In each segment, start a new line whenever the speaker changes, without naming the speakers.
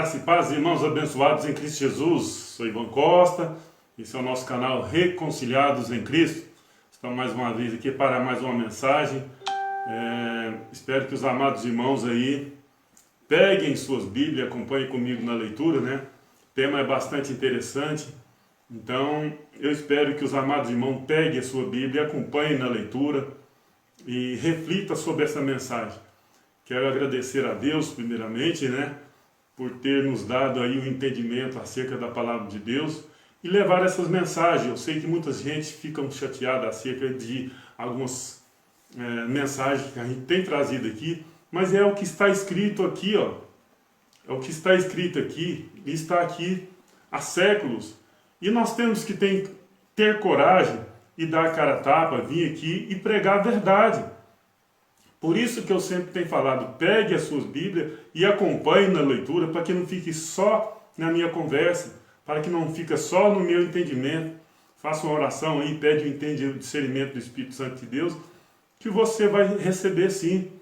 Graça e paz, irmãos abençoados em Cristo Jesus. Sou Ivan Costa, esse é o nosso canal Reconciliados em Cristo. Estamos mais uma vez aqui para mais uma mensagem. Espero que os amados irmãos aí peguem suas Bíblias, acompanhem comigo na leitura, né? O tema é bastante interessante, então eu espero que os amados irmãos peguem a sua Bíblia, acompanhem na leitura e reflitam sobre essa mensagem. Quero agradecer a Deus primeiramente, né? Por ter nos dado aí o entendimento acerca da palavra de Deus e levar essas mensagens. Eu sei que muita gente fica chateada acerca de algumas mensagens que a gente tem trazido aqui, mas é o que está escrito aqui, ó. É o que está escrito aqui e está aqui há séculos. E nós temos que ter coragem e dar a cara a tapa, vir aqui e pregar a verdade. Por isso que eu sempre tenho falado, pegue as suas Bíblias e acompanhe na leitura, para que não fique só na minha conversa, para que não fique só no meu entendimento. Faça uma oração aí, pede o discernimento do Espírito Santo de Deus, que você vai receber sim.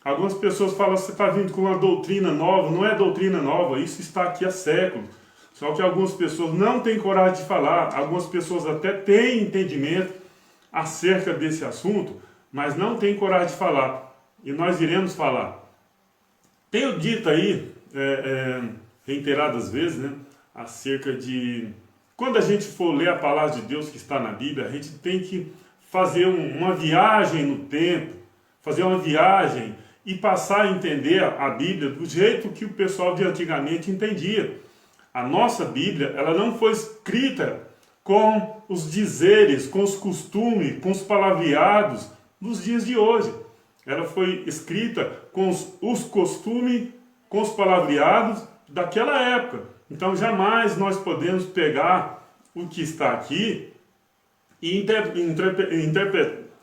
Algumas pessoas falam, você está vindo com uma doutrina nova. Não é doutrina nova, isso está aqui há séculos. Só que algumas pessoas não têm coragem de falar, algumas pessoas até têm entendimento acerca desse assunto, mas não tem coragem de falar, e nós iremos falar. Tenho dito aí, reiteradas vezes, né, acerca de, quando a gente for ler a palavra de Deus que está na Bíblia, a gente tem que fazer uma viagem no tempo, fazer uma viagem e passar a entender a Bíblia do jeito que o pessoal de antigamente entendia. A nossa Bíblia, ela não foi escrita com os dizeres, com os costumes, com os palavreados nos dias de hoje. Ela foi escrita com os costumes, com os palavreados daquela época. Então jamais nós podemos pegar o que está aqui e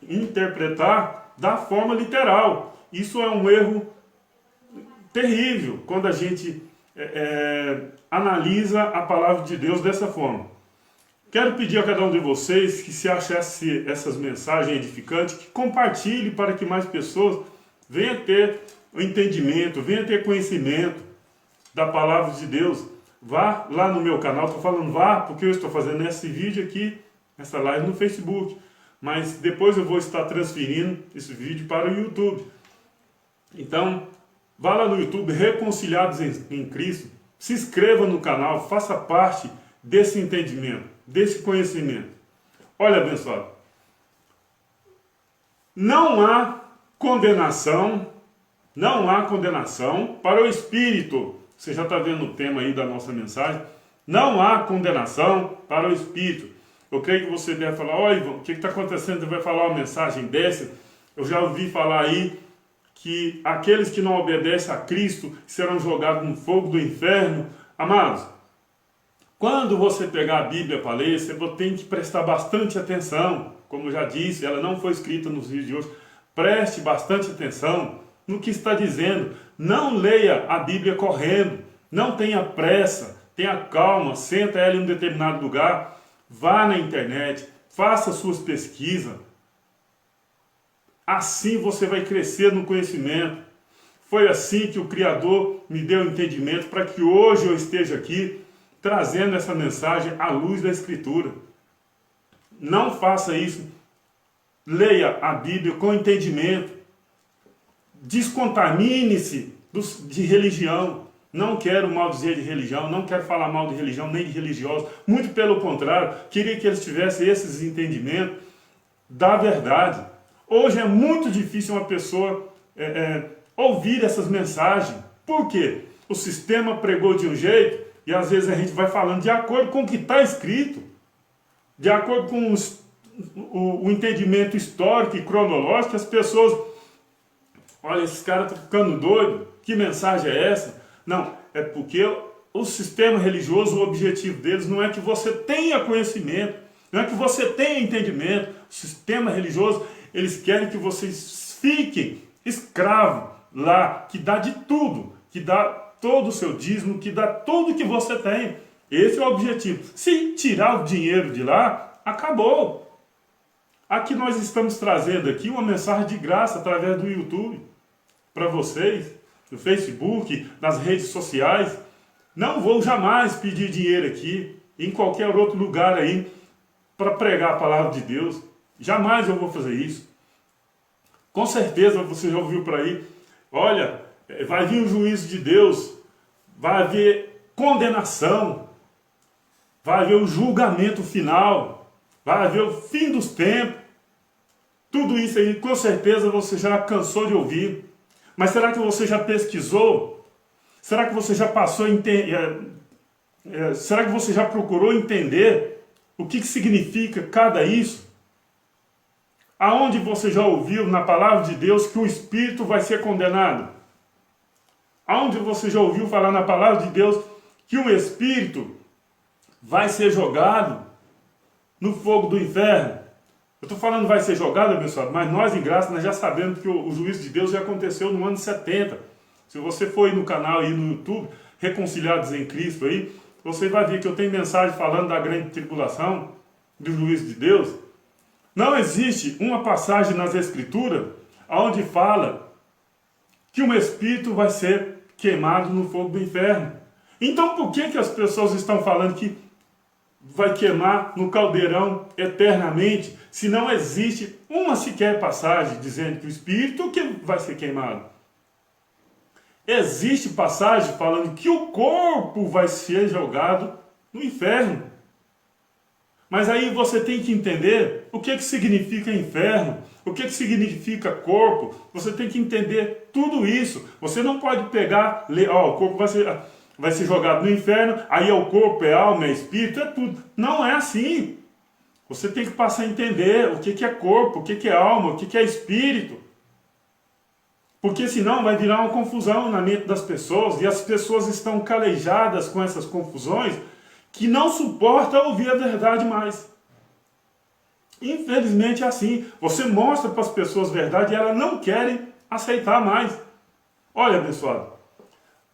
interpretar da forma literal. Isso é um erro terrível quando a gente analisa a palavra de Deus dessa forma. Quero pedir a cada um de vocês que, se achasse essas mensagens edificantes, que compartilhe para que mais pessoas venham ter o entendimento, venham ter conhecimento da palavra de Deus. Vá lá no meu canal, estou falando vá, porque eu estou fazendo esse vídeo aqui, essa live no Facebook. Mas depois eu vou estar transferindo esse vídeo para o YouTube. Então, vá lá no YouTube, Reconciliados em Cristo, se inscreva no canal, faça parte desse entendimento, desse conhecimento. Olha, abençoado, não há condenação para o Espírito. Você já está vendo o tema aí da nossa mensagem. Não há condenação para o Espírito. Eu creio que você deve falar, ó Ivan, o que está acontecendo? Você vai falar uma mensagem dessa? Eu já ouvi falar aí que aqueles que não obedecem a Cristo serão jogados no fogo do inferno. Amados, quando você pegar a Bíblia para ler, você tem que prestar bastante atenção. Como eu já disse, ela não foi escrita nos dias de hoje. Preste bastante atenção no que está dizendo. Não leia a Bíblia correndo. Não tenha pressa. Tenha calma. Senta ela em um determinado lugar. Vá na internet. Faça suas pesquisas. Assim você vai crescer no conhecimento. Foi assim que o Criador me deu entendimento para que hoje eu esteja aqui trazendo essa mensagem à luz da Escritura. Não faça isso. Leia a Bíblia com entendimento. Descontamine-se de religião. Não quero mal dizer de religião, não quero falar mal de religião, nem de religiosos. Muito pelo contrário, queria que eles tivessem esses entendimentos da verdade. Hoje é muito difícil uma pessoa ouvir essas mensagens. Por quê? O sistema pregou de um jeito, e às vezes a gente vai falando de acordo com o que está escrito, de acordo com o entendimento histórico e cronológico. As pessoas, olha, esses caras estão ficando doidos, que mensagem é essa? Não, é porque o sistema religioso, o objetivo deles não é que você tenha conhecimento, não é que você tenha entendimento. O sistema religioso, eles querem que vocês fiquem escravos lá, que dá de tudo, que dá todo o seu dízimo, que dá tudo que você tem. Esse é o objetivo. Se tirar o dinheiro de lá, acabou. Aqui nós estamos trazendo aqui uma mensagem de graça através do YouTube para vocês, no Facebook, nas redes sociais. Não vou jamais pedir dinheiro aqui, em qualquer outro lugar aí, para pregar a palavra de Deus. Jamais eu vou fazer isso. Com certeza você já ouviu por aí, olha, vai vir o juízo de Deus, vai haver condenação, vai haver o julgamento final, vai haver o fim dos tempos. Tudo isso aí, com certeza você já cansou de ouvir. Mas será que você já pesquisou? Será que você já passou a entender? Será que você já procurou entender o que significa cada isso? Aonde você já ouviu na palavra de Deus que o espírito vai ser condenado? Aonde você já ouviu falar na palavra de Deus que o espírito vai ser jogado no fogo do inferno? Eu estou falando vai ser jogado, abençoado, mas nós em graça nós já sabemos que o juízo de Deus já aconteceu no ano 70. Se você for aí no canal aí no YouTube, Reconciliados em Cristo aí, você vai ver que eu tenho mensagem falando da grande tribulação, do juízo de Deus. Não existe uma passagem nas Escrituras onde fala que um espírito vai ser queimado no fogo do inferno. Então por que as pessoas estão falando que vai queimar no caldeirão eternamente, se não existe uma sequer passagem dizendo que o espírito que vai ser queimado? Existe passagem falando que o corpo vai ser jogado no inferno. Mas aí você tem que entender o que significa inferno, o que significa corpo. Você tem que entender tudo isso. Você não pode pegar, ler, o corpo vai ser jogado no inferno, aí é o corpo, é alma, é espírito, é tudo. Não é assim. Você tem que passar a entender o que é corpo, o que é alma, o que é espírito. Porque senão vai virar uma confusão na mente das pessoas, e as pessoas estão calejadas com essas confusões, que não suportam ouvir a verdade mais. Infelizmente é assim. Você mostra para as pessoas a verdade e elas não querem aceitar mais. Olha, abençoado,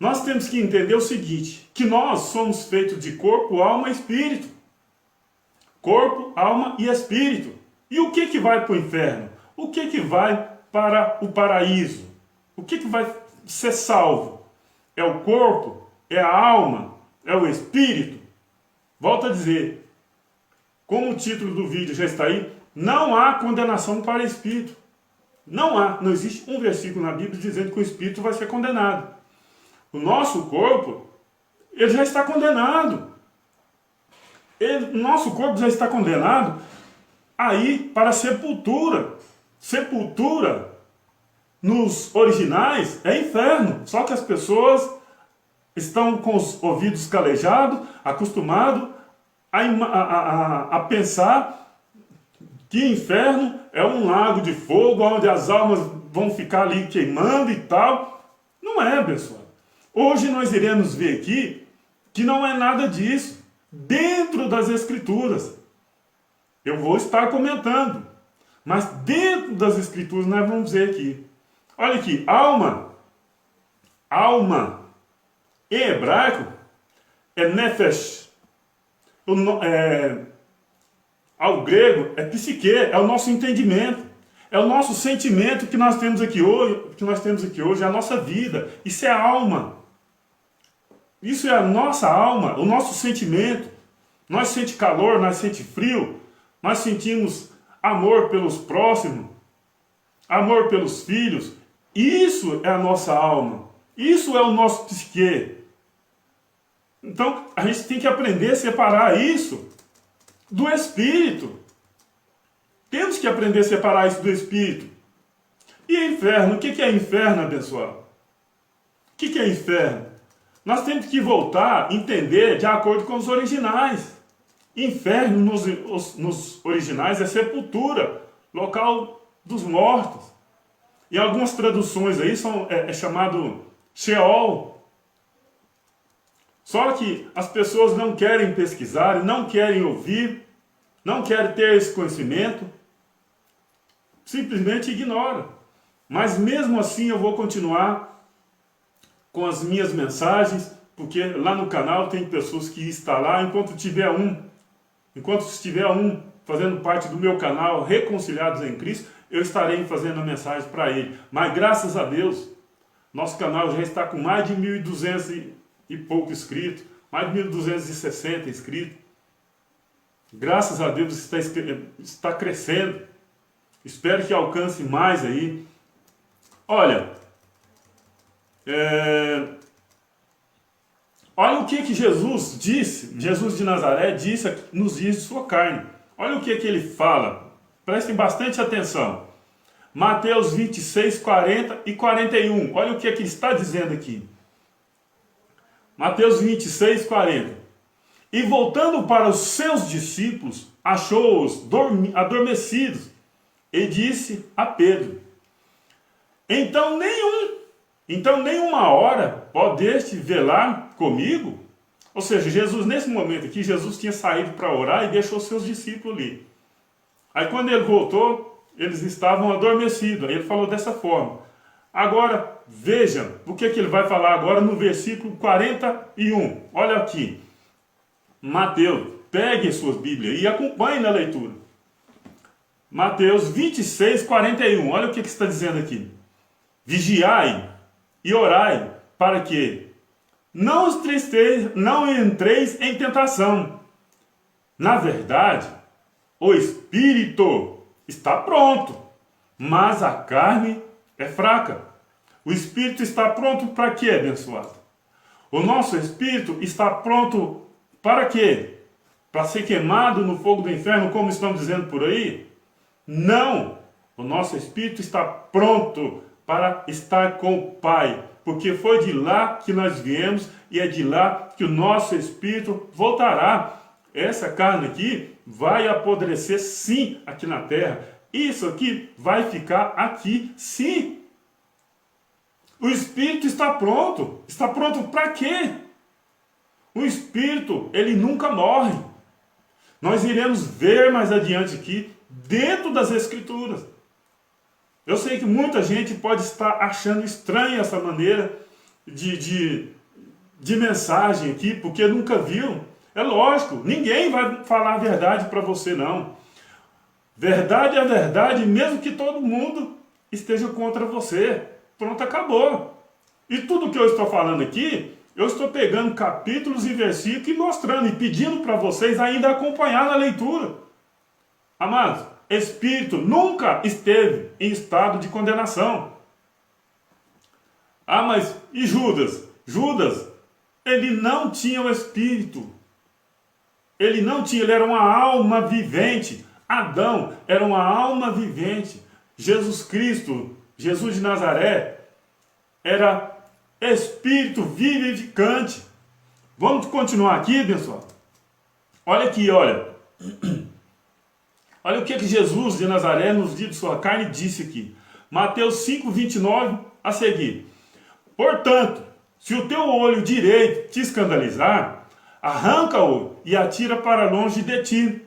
nós temos que entender o seguinte, que nós somos feitos de corpo, alma e espírito. Corpo, alma e espírito. E o que vai para o inferno? O que vai para o paraíso? O que vai ser salvo? É o corpo? É a alma? É o espírito? Volto a dizer, como o título do vídeo já está aí, não há condenação para o espírito. Não há. Não existe um versículo na Bíblia dizendo que o espírito vai ser condenado. O nosso corpo, ele já está condenado. O nosso corpo já está condenado aí para a sepultura. Sepultura, nos originais, é inferno. Só que as pessoas estão com os ouvidos calejados, acostumados a pensar que inferno é um lago de fogo, onde as almas vão ficar ali queimando e tal. Não é, pessoal. Hoje nós iremos ver aqui que não é nada disso. Dentro das Escrituras. Eu vou estar comentando. Mas dentro das Escrituras nós vamos ver aqui. Olha aqui, alma. Alma. Em hebraico é nefesh. Ao grego é psique, é o nosso entendimento. É o nosso sentimento que nós temos aqui hoje, é a nossa vida. Isso é alma. Isso é a nossa alma, o nosso sentimento. Nós sentimos calor, nós sentimos frio, nós sentimos amor pelos próximos, amor pelos filhos. Isso é a nossa alma. Isso é o nosso psique. Então, a gente tem que aprender a separar isso do espírito. Temos que aprender a separar isso do espírito. E inferno? O que é inferno, abençoado? O que é inferno? Nós temos que voltar a entender de acordo com os originais. Inferno nos originais é sepultura, local dos mortos. E algumas traduções aí é chamado Sheol. Só que as pessoas não querem pesquisar, não querem ouvir, não querem ter esse conhecimento, simplesmente ignora. Mas mesmo assim eu vou continuar com as minhas mensagens, porque lá no canal tem pessoas que estão lá, enquanto estiver um fazendo parte do meu canal, Reconciliados em Cristo, eu estarei fazendo a mensagem para ele. Mas graças a Deus, nosso canal já está com mais de 1.200 e pouco inscritos, mais de 1.260 inscritos. Graças a Deus está crescendo. Espero que alcance mais aí. Olha, olha o que Jesus disse, Jesus de Nazaré disse nos dias de sua carne. Olha o que ele fala. Prestem bastante atenção. Mateus 26, 40 e 41. Olha o que ele está dizendo aqui. Mateus 26, 40. E voltando para os seus discípulos, achou-os adormecidos e disse a Pedro: Então nenhuma hora podeste velar comigo? Ou seja, Jesus, nesse momento aqui, Jesus tinha saído para orar e deixou seus discípulos ali. Aí quando ele voltou, eles estavam adormecidos. Aí ele falou dessa forma. Agora, vejam o que ele vai falar agora no versículo 41. Olha aqui. Mateus, pegue suas Bíblias e acompanhe na leitura. Mateus 26, 41. Olha o que está dizendo aqui. Vigiai e orai para que não entreis em tentação. Na verdade, o espírito está pronto, mas a carne é fraca. O espírito está pronto para quê, abençoado? O nosso espírito está pronto para quê? Para ser queimado no fogo do inferno, como estão dizendo por aí? Não! O nosso espírito está pronto para estar com o Pai, porque foi de lá que nós viemos e é de lá que o nosso espírito voltará. Essa carne aqui vai apodrecer sim aqui na terra. Isso aqui vai ficar aqui sim. O espírito está pronto. Está pronto para quê? O espírito, ele nunca morre. Nós iremos ver mais adiante aqui, dentro das Escrituras. Eu sei que muita gente pode estar achando estranha essa maneira de mensagem aqui, porque nunca viu. É lógico, ninguém vai falar a verdade para você, não. Verdade é verdade, mesmo que todo mundo esteja contra você. Pronto, acabou. E tudo que eu estou falando aqui, eu estou pegando capítulos e versículos e mostrando, e pedindo para vocês ainda acompanhar na leitura. Amados, espírito nunca esteve em estado de condenação. Ah, mas e Judas? Judas, ele não tinha o espírito. Ele não tinha, ele era uma alma vivente. Adão era uma alma vivente. Jesus Cristo, Jesus de Nazaré, era espírito vivificante. Vamos continuar aqui, pessoal? Olha aqui, olha. Olha o que Jesus de Nazaré, nos dias de sua carne, disse aqui. Mateus 5, 29, a seguir. Portanto, se o teu olho direito te escandalizar, arranca-o e atira para longe de ti.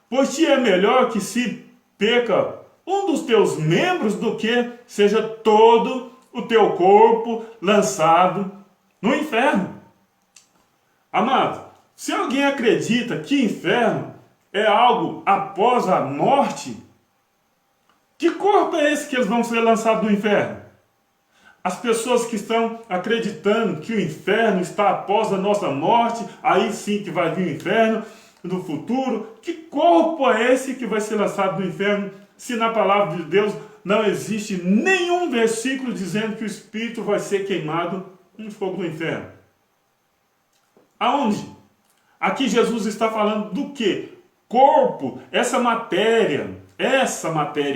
Pois te é melhor que se peca um dos teus membros do que seja todo o teu corpo lançado no inferno. Amado, se alguém acredita que inferno é algo após a morte, que corpo é esse que eles vão ser lançados no inferno? As pessoas que estão acreditando que o inferno está após a nossa morte, aí sim que vai vir o inferno no futuro, que corpo é esse que vai ser lançado no inferno, se na palavra de Deus não existe nenhum versículo dizendo que o espírito vai ser queimado no fogo do inferno? Aonde? Aqui Jesus está falando do quê? Corpo, essa matéria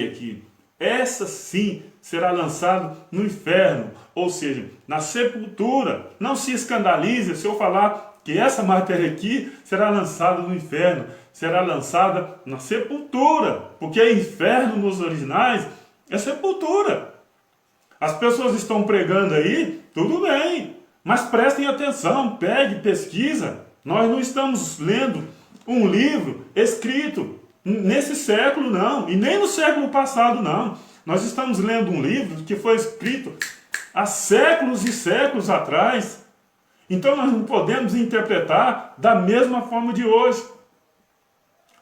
aqui, essa sim será lançada no inferno, ou seja, na sepultura. Não se escandalize se eu falar que essa matéria aqui será lançada no inferno, será lançada na sepultura, porque inferno nos originais é sepultura. As pessoas estão pregando aí, tudo bem, mas prestem atenção, pegue, pesquisa. Nós não estamos lendo um livro escrito nesse século, não, e nem no século passado, não. Nós estamos lendo um livro que foi escrito há séculos e séculos atrás. Então nós não podemos interpretar da mesma forma de hoje.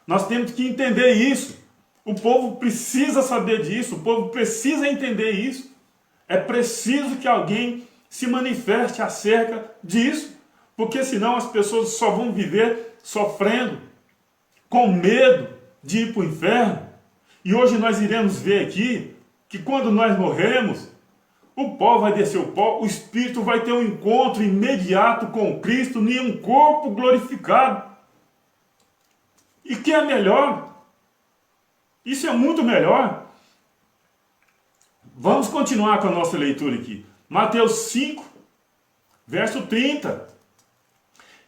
Nós temos que entender isso. O povo precisa saber disso, o povo precisa entender isso. É preciso que alguém se manifeste acerca disso. porque senão as pessoas só vão viver sofrendo, com medo de ir para o inferno. E hoje nós iremos ver aqui que quando nós morremos, o pó vai descer o pó, o espírito vai ter um encontro imediato com Cristo em um corpo glorificado. E que é melhor? Isso é muito melhor. Vamos continuar com a nossa leitura aqui. Mateus 5, verso 30.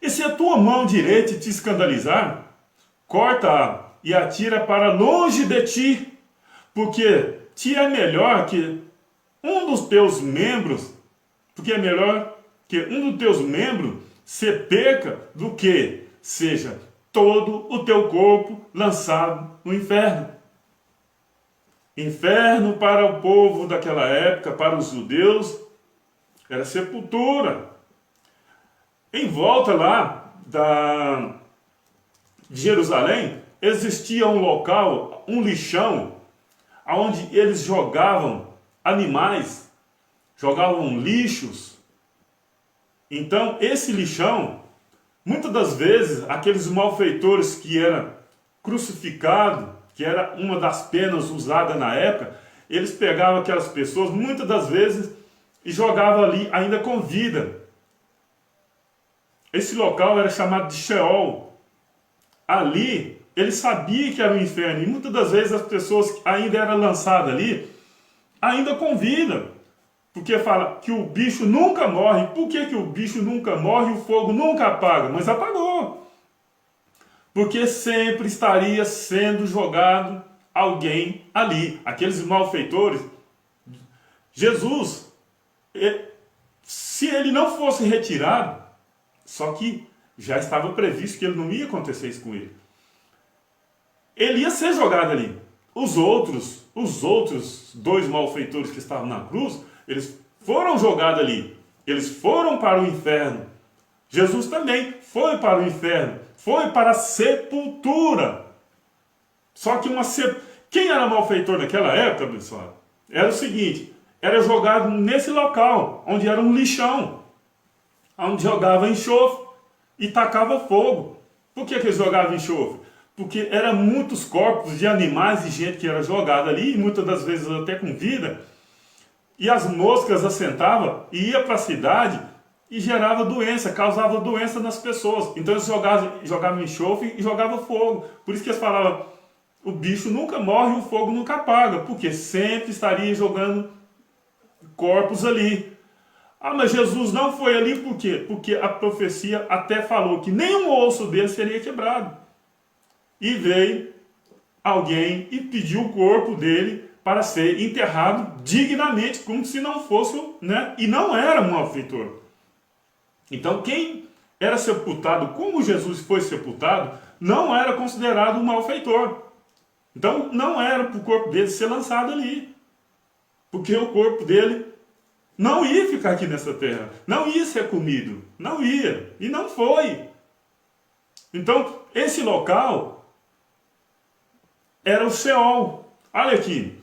E se a tua mão direita te escandalizar, corta-a e atira para longe de ti, porque te é melhor que um dos teus membros, se perca do que seja todo o teu corpo lançado no inferno. Inferno para o povo daquela época, para os judeus, era sepultura. Em volta lá de Jerusalém, existia um local, um lixão, onde eles jogavam animais, jogavam lixos. Então, esse lixão, muitas das vezes, aqueles malfeitores que eram crucificados, que era uma das penas usadas na época, eles pegavam aquelas pessoas, muitas das vezes, e jogavam ali ainda com vida. Esse local era chamado de Sheol. Ali, ele sabia que era o inferno, e muitas das vezes as pessoas ainda eram lançadas ali, ainda com vida. Porque fala que o bicho nunca morre. Por que o bicho nunca morre e o fogo nunca apaga? Mas apagou. Porque sempre estaria sendo jogado alguém ali. Aqueles malfeitores. Jesus, se ele não fosse retirado, só que já estava previsto que ele não ia acontecer isso com ele. Ele ia ser jogado ali. Os outros dois malfeitores que estavam na cruz, eles foram jogados ali. Eles foram para o inferno. Jesus também foi para o inferno. Foi para a sepultura. Só que quem era malfeitor naquela época, pessoal? Era o seguinte, era jogado nesse local, onde era um lixão, onde jogava enxofre e tacava fogo. Por que eles jogavam enxofre? Porque eram muitos corpos de animais e gente que era jogada ali, e muitas das vezes até com vida, e as moscas assentavam e ia para a cidade e gerava doença, causava doença nas pessoas. Então eles jogavam enxofre e jogavam fogo. Por isso que eles falavam, o bicho nunca morre e o fogo nunca apaga, porque sempre estaria jogando corpos ali. Ah, mas Jesus não foi ali por quê? Porque a profecia até falou que nenhum osso dele seria quebrado. E veio alguém e pediu o corpo dele para ser enterrado dignamente, como se não fosse, né? E não era um malfeitor. Então quem era sepultado como Jesus foi sepultado, não era considerado um malfeitor. Então não era para o corpo dele ser lançado ali. Porque o corpo dele não ia ficar aqui nessa terra. Não ia ser comido. Não ia. E não foi. Então esse local era o Sheol. Olha aqui,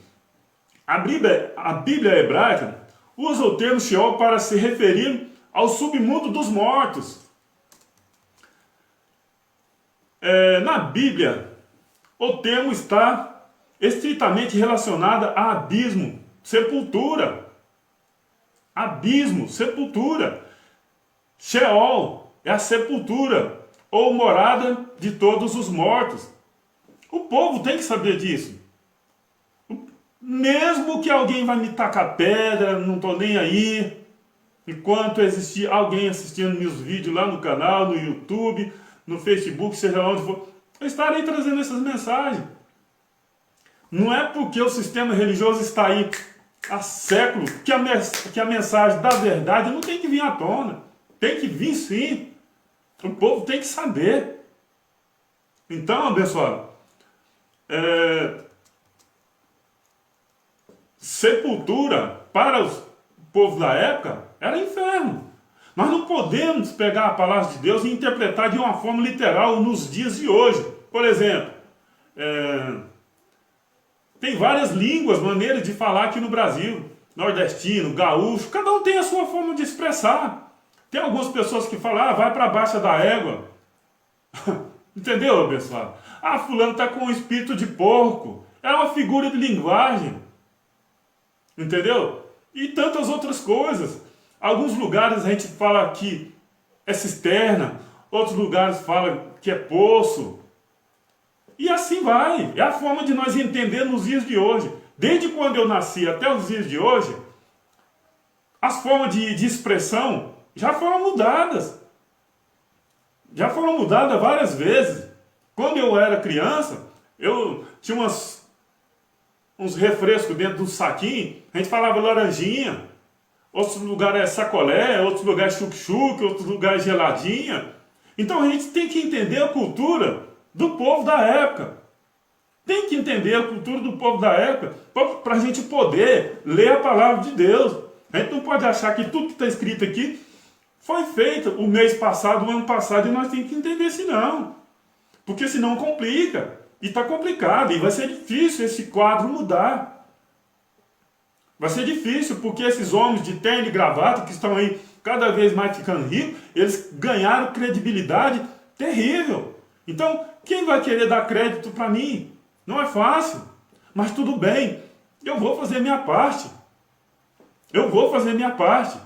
a Bíblia hebraica usa o termo Sheol para se referir ao submundo dos mortos. Na Bíblia, o termo está estritamente relacionado a abismo, sepultura. Abismo, sepultura. Sheol é a sepultura, ou morada de todos os mortos. O povo tem que saber disso. Mesmo que alguém vai me tacar pedra, não estou nem aí. Enquanto existir alguém assistindo meus vídeos lá no canal, no YouTube, no Facebook, seja lá onde for, eu estarei trazendo essas mensagens. Não é porque o sistema religioso está aí há séculos que a mensagem da verdade não tem que vir à tona. Tem que vir sim. O povo tem que saber. Então, abençoado, sepultura para o povo da época era inferno. Nós não podemos pegar a palavra de Deus e interpretar de uma forma literal nos dias de hoje. Por exemplo, tem várias línguas, maneiras de falar aqui no Brasil. Nordestino, gaúcho, cada um tem a sua forma de expressar. Tem algumas pessoas que falam, ah, vai para a baixa da égua. Entendeu, pessoal? Ah, fulano está com o espírito de porco. É uma figura de linguagem. Entendeu? E tantas outras coisas. Alguns lugares a gente fala que é cisterna, outros lugares falam que é poço. E assim vai. É a forma de nós entender nos dias de hoje. Desde quando eu nasci até os dias de hoje, as formas de expressão já foram mudadas. Já foram mudadas várias vezes. Quando eu era criança, eu tinha uns refrescos dentro do saquinho, a gente falava laranjinha, outros lugares é sacolé, outros lugares é chuc-chuc, outros lugares é geladinha. Então a gente tem que entender a cultura do povo da época. Tem que entender a cultura do povo da época para a gente poder ler a palavra de Deus. A gente não pode achar que tudo que está escrito aqui foi feito o mês passado, o ano passado, e nós temos que entender senão. Porque senão complica. E está complicado. E vai ser difícil esse quadro mudar. Vai ser difícil, porque esses homens de terno e gravata, que estão aí cada vez mais ficando ricos, eles ganharam credibilidade terrível. Então, quem vai querer dar crédito para mim? Não é fácil. Mas tudo bem. Eu vou fazer minha parte. Eu vou fazer minha parte.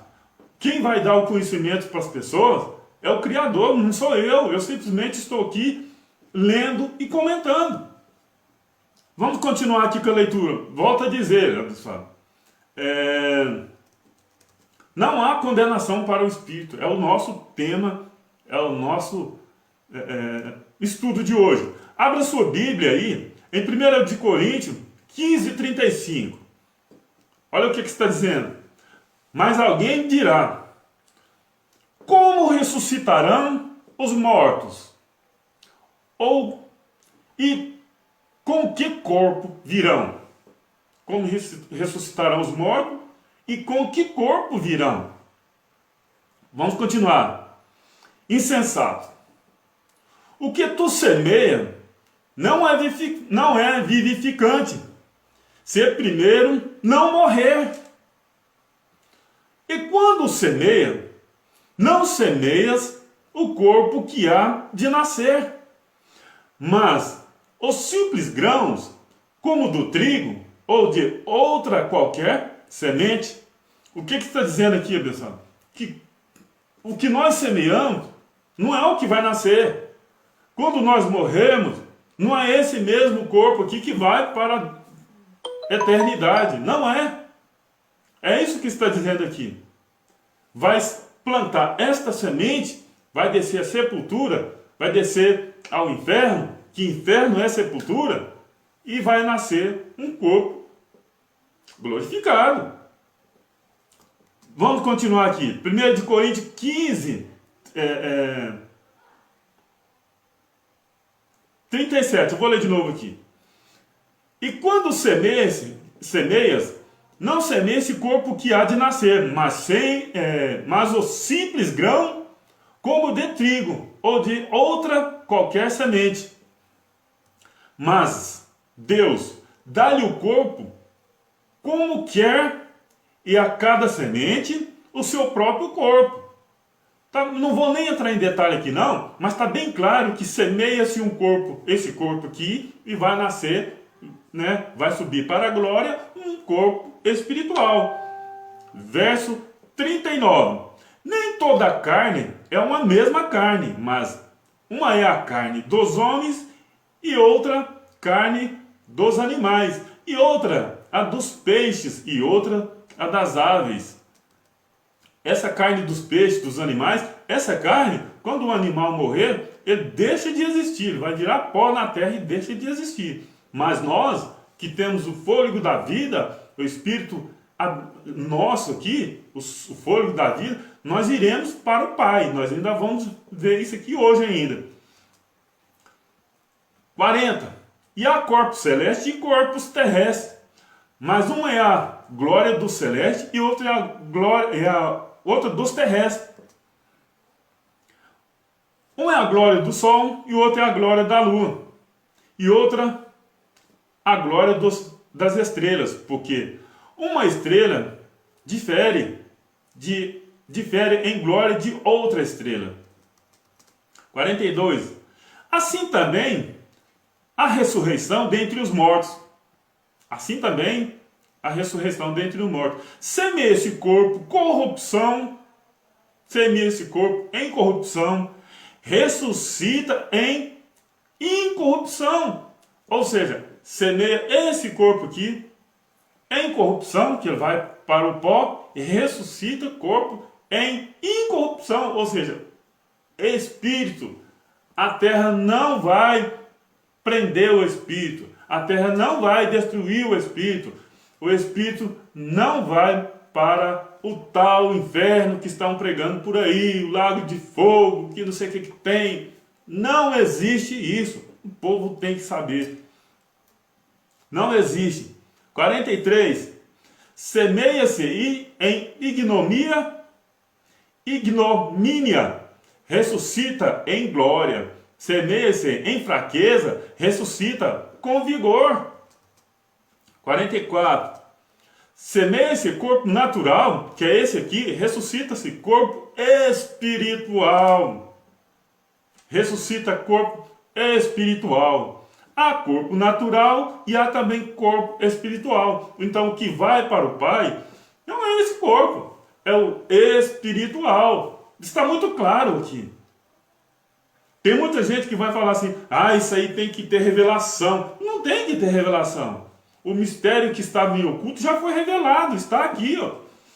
Quem vai dar o conhecimento para as pessoas é o Criador, não sou eu. Eu simplesmente estou aqui lendo e comentando. Vamos continuar aqui com a leitura. Volto a dizer, pessoal. Não há condenação para o Espírito. É o nosso tema, é o nosso estudo de hoje. Abra sua Bíblia aí, em 1 de Coríntios 15:35. Olha o que está dizendo. Mas alguém dirá, como ressuscitarão os mortos? E com que corpo virão? Como ressuscitarão os mortos? E com que corpo virão? Vamos continuar. Insensato. O que tu semeia não é vivificante, se primeiro não morrer. E quando semeia, não semeias o corpo que há de nascer, mas os simples grãos, como do trigo ou de outra qualquer semente. O que está dizendo aqui, pessoal? Que o que nós semeamos não é o que vai nascer. Quando nós morremos, não é esse mesmo corpo aqui que vai para a eternidade. Não é. É isso que está dizendo aqui. Vai plantar esta semente, vai descer a sepultura, vai descer ao inferno, que inferno é sepultura, e vai nascer um corpo glorificado. Vamos continuar aqui. 1 de Coríntios 15, 37. Eu vou ler de novo aqui. E quando semeias, não semeia esse corpo que há de nascer, mas o simples grão, como de trigo, ou de outra qualquer semente. Mas Deus dá-lhe o corpo como quer, e a cada semente o seu próprio corpo. Tá, não vou nem entrar em detalhe aqui não, mas está bem claro que semeia-se um corpo, esse corpo aqui, e vai nascer, né, vai subir para a glória, um corpo espiritual. Verso 39. Nem toda a carne é uma mesma carne, mas uma é a carne dos homens e outra carne dos animais, e outra a dos peixes, e outra a das aves. Essa carne dos peixes, dos animais, essa carne, quando o animal morrer, ele deixa de existir, vai virar pó na terra e deixa de existir. Mas nós, que temos o fôlego da vida, o Espírito nosso aqui, o fôlego da vida, nós iremos para o Pai. Nós ainda vamos ver isso aqui hoje ainda. 40. E há corpos celestes e corpos terrestres. Mas uma é a glória do celeste e outra é outra dos terrestres. Uma é a glória do sol e outra é a glória da lua. E outra a glória das estrelas. Porque uma estrela difere de difere em glória de outra estrela. 42. Assim também a ressurreição dentre os mortos. Assim também a ressurreição dentre os mortos. Semeia esse corpo corrupção, semeia esse corpo em corrupção, ressuscita em incorrupção. Ou seja, semeia esse corpo aqui em corrupção, que ele vai para o pó, e ressuscita o corpo em incorrupção, ou seja, espírito. A terra não vai prender o espírito, a terra não vai destruir o espírito não vai para o tal inferno que estão pregando por aí, o lago de fogo, que não sei o que tem. Não existe isso, o povo tem que saber. Não existe. 43. Semeia-se em ignomínia, ressuscita em glória. Semeia-se em fraqueza, ressuscita com vigor. 44. Semeia-se corpo natural, que é esse aqui, ressuscita-se corpo espiritual. Ressuscita corpo espiritual. Há corpo natural e há também corpo espiritual. Então o que vai para o Pai não é esse corpo, é o espiritual. Está muito claro aqui. Tem muita gente que vai falar assim, isso aí tem que ter revelação. Não tem que ter revelação. O mistério que estava em oculto já foi revelado, está aqui, ó.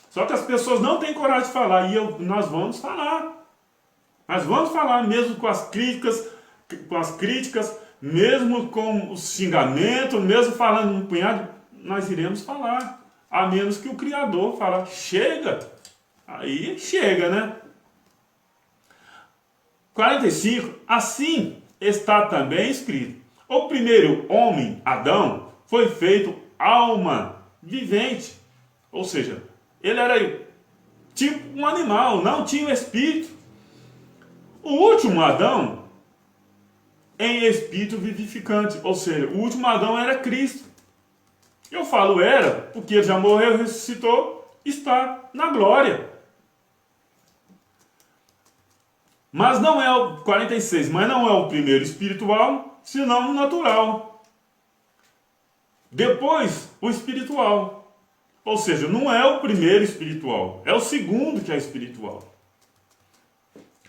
Só que as pessoas não têm coragem de falar, e nós vamos falar. Nós vamos falar mesmo com as críticas, mesmo com os xingamentos, mesmo falando um punhado, nós iremos falar. A menos que o Criador fale, chega. Aí chega, né? 45. Assim está também escrito. O primeiro homem, Adão, foi feito alma vivente. Ou seja, ele era tipo um animal, não tinha espírito. O último Adão, em espírito vivificante. Ou seja, o último Adão era Cristo. Eu falo era, porque ele já morreu, ressuscitou, está na glória. Mas não é o 46, mas não é o primeiro espiritual, senão o natural. Depois, o espiritual. Ou seja, não é o primeiro espiritual, é o segundo que é espiritual.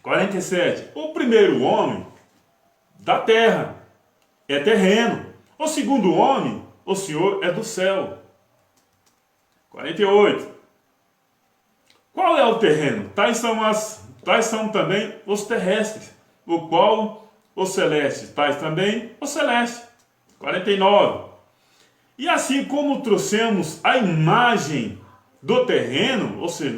47. O primeiro homem da terra é terreno. O segundo homem, o Senhor, é do céu. 48. Qual é o terreno? Tais são também os terrestres, o qual os celestes, tais também os celestes. 49. E assim como trouxemos a imagem do terreno, ou seja,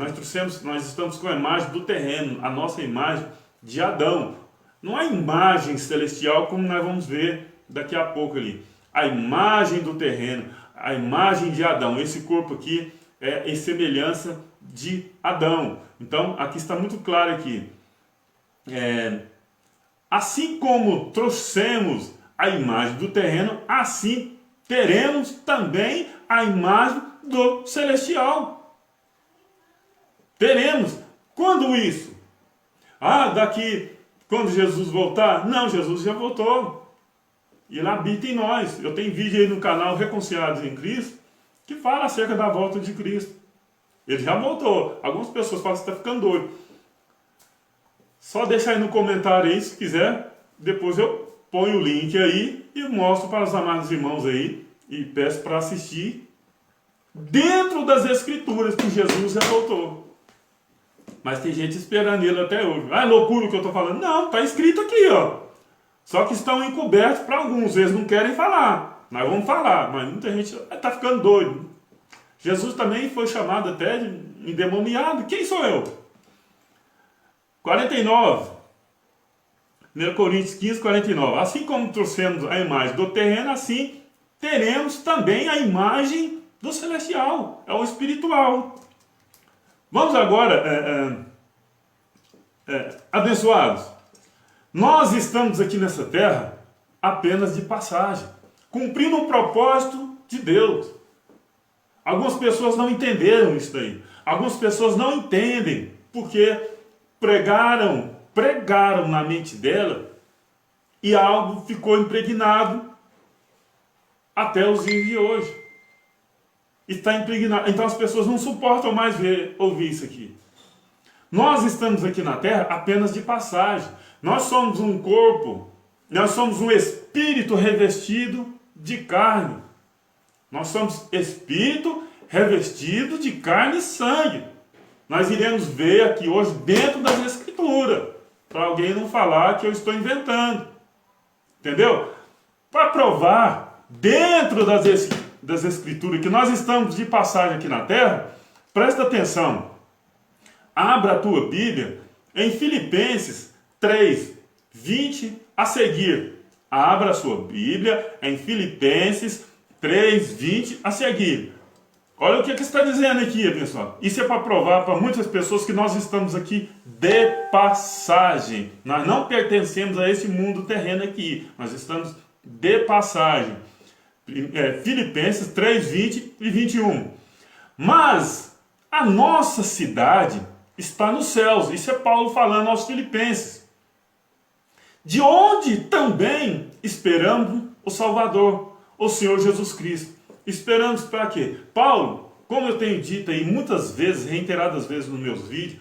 nós estamos com a imagem do terreno, a nossa imagem de Adão. Não a imagem celestial como nós vamos ver daqui a pouco ali. A imagem do terreno, a imagem de Adão. Esse corpo aqui é em semelhança de Adão. Então, aqui está muito claro aqui. Assim como trouxemos a imagem do terreno, assim teremos também a imagem do celestial. Teremos. Quando isso? Quando Jesus voltar? Não, Jesus já voltou. E ele habita em nós. Eu tenho vídeo aí no canal Reconciliados em Cristo que fala acerca da volta de Cristo. Ele já voltou. Algumas pessoas falam que você está ficando doido. Só deixa aí no comentário aí, se quiser. Depois eu ponho o link aí e mostro para os amados irmãos aí. E peço para assistir dentro das Escrituras que Jesus já voltou. Mas tem gente esperando ele até hoje. É loucura o que eu estou falando. Não, está escrito aqui, ó. Só que estão encobertos para alguns. Eles não querem falar. Nós vamos falar. Mas muita gente está ficando doido. Jesus também foi chamado até de endemoniado. Quem sou eu? 49. 1 Coríntios 15, 49. Assim como trouxemos a imagem do terreno, assim teremos também a imagem do celestial. É o espiritual. Vamos agora, abençoados. Nós estamos aqui nessa terra apenas de passagem, cumprindo um propósito de Deus. Algumas pessoas não entenderam isso daí. Algumas pessoas não entendem porque pregaram na mente dela e algo ficou impregnado até os dias de hoje. Está impregnado. Então as pessoas não suportam mais ouvir isso aqui. Nós estamos aqui na Terra apenas de passagem. Nós somos um corpo, nós somos um espírito revestido de carne. Nós somos espírito revestido de carne e sangue. Nós iremos ver aqui hoje dentro das Escrituras, para alguém não falar que eu estou inventando. Entendeu? Para provar dentro das Escrituras que nós estamos de passagem aqui na Terra, presta atenção. Abra a tua Bíblia em Filipenses 3, 20 a seguir. Abra a sua Bíblia em Filipenses 3, 20 a seguir. Olha o que está dizendo aqui, pessoal. Isso é para provar para muitas pessoas que nós estamos aqui de passagem. Nós não pertencemos a esse mundo terreno aqui. Nós estamos de passagem. Filipenses 3, 20 e 21. Mas a nossa cidade está nos céus. Isso é Paulo falando aos filipenses. De onde também esperamos o Salvador, o Senhor Jesus Cristo. Esperamos para quê? Paulo, como eu tenho dito aí muitas vezes, reiteradas vezes nos meus vídeos,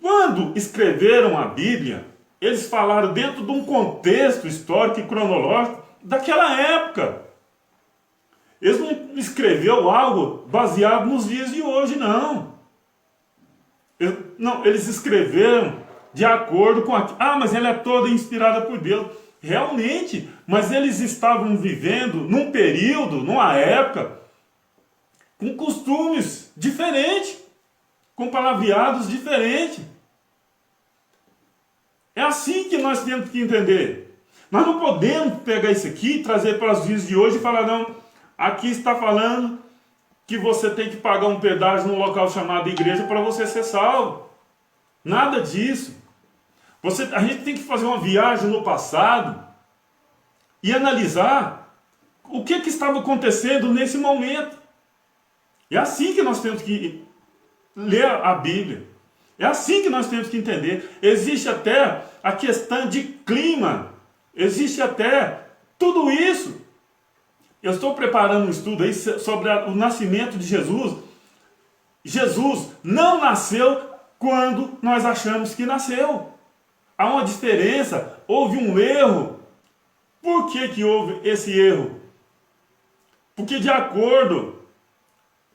quando escreveram a Bíblia, eles falaram dentro de um contexto histórico e cronológico daquela época. Eles não escreveram algo baseado nos dias de hoje, não. Eles escreveram de acordo com... mas ela é toda inspirada por Deus. Realmente, mas eles estavam vivendo num período, numa época, com costumes diferentes, com palavreados diferentes. É assim que nós temos que entender. Nós não podemos pegar isso aqui e trazer para os dias de hoje e falar, não, aqui está falando que você tem que pagar um pedágio num local chamado igreja para você ser salvo. Nada disso. A gente tem que fazer uma viagem no passado e analisar o que estava acontecendo nesse momento. É assim que nós temos que ler a Bíblia. É assim que nós temos que entender. Existe até a questão de clima. Existe até tudo isso. Eu estou preparando um estudo aí sobre o nascimento de Jesus. Jesus não nasceu quando nós achamos que nasceu. Há uma diferença, houve um erro. Por que houve esse erro? Porque de acordo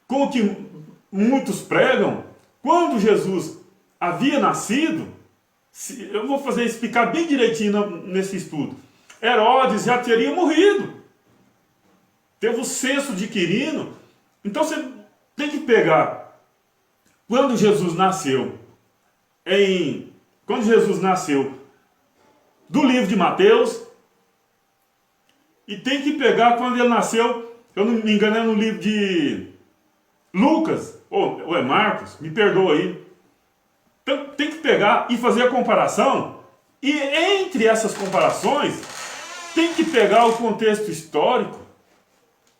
com o que muitos pregam, quando Jesus havia nascido, eu vou explicar bem direitinho nesse estudo, Herodes já teria morrido. Teve o censo de Quirino. Então você tem que pegar quando Jesus nasceu do livro de Mateus, e tem que pegar quando ele nasceu, eu não me engano, é no livro de Lucas, ou é Marcos, me perdoa aí. Então tem que pegar e fazer a comparação, e entre essas comparações, tem que pegar o contexto histórico,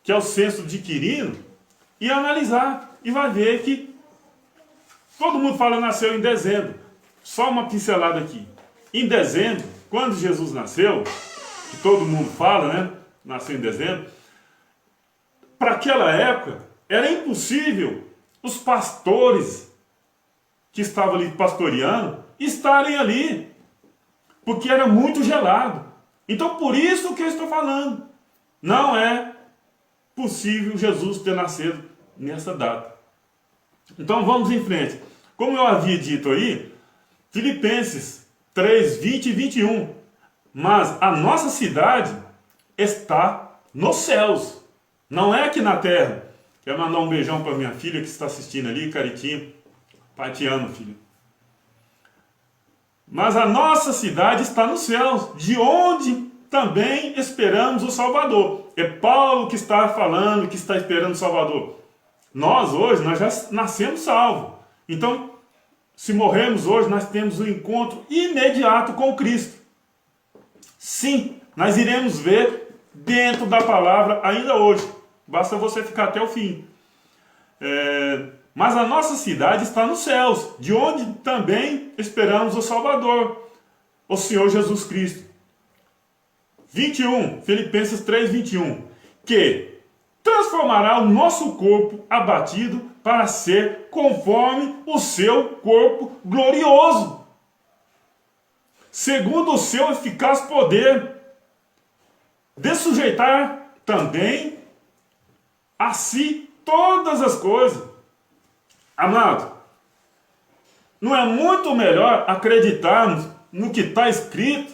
que é o censo de Quirino, e analisar, e vai ver que todo mundo fala nasceu em dezembro. Só uma pincelada aqui. Em dezembro, quando Jesus nasceu, que todo mundo fala, né? Nasceu em dezembro. Para aquela época, era impossível os pastores que estavam ali pastoreando estarem ali. Porque era muito gelado. Então, por isso que eu estou falando. Não é possível Jesus ter nascido nessa data. Então, vamos em frente. Como eu havia dito aí, Filipenses 3, 20 e 21. Mas a nossa cidade está nos céus. Não é aqui na terra. Quero mandar um beijão para minha filha que está assistindo ali, Caritinho. Pai, te amo, filho. Mas a nossa cidade está nos céus, de onde também esperamos o Salvador. É Paulo que está falando, que está esperando o Salvador. Nós hoje, nós já nascemos salvos. Então, se morremos hoje, nós temos um encontro imediato com Cristo. Sim, nós iremos ver dentro da palavra ainda hoje. Basta você ficar até o fim. mas a nossa cidade está nos céus, de onde também esperamos o Salvador, o Senhor Jesus Cristo. 21, Filipenses 3, 21, que transformará o nosso corpo abatido para ser conforme o seu corpo glorioso, segundo o seu eficaz poder, de sujeitar também a si todas as coisas. Amado, não é muito melhor acreditarmos no que está escrito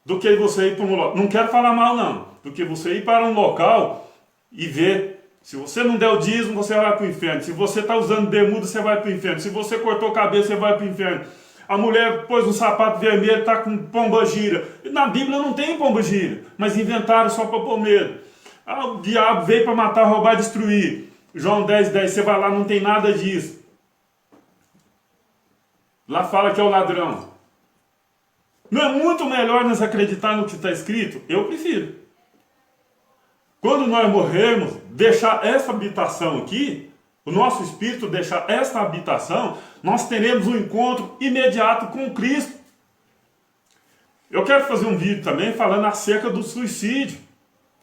do que você ir para um local, não quero falar mal não, do que você ir para um local e ver, se você não der o dízimo, você vai para o inferno, se você está usando bermuda, você vai para o inferno, se você cortou o cabelo, você vai para o inferno, a mulher pôs um sapato vermelho, está com pomba-gira, na Bíblia não tem pomba-gira, mas inventaram só para pôr medo. O diabo veio para matar, roubar e destruir. João 10, 10, você vai lá, não tem nada disso. Lá fala que é o ladrão. Não é muito melhor nós acreditar no que está escrito? Eu prefiro. Quando nós morrermos, deixar essa habitação aqui, o nosso espírito deixar essa habitação, nós teremos um encontro imediato com Cristo. Eu quero fazer um vídeo também falando acerca do suicídio.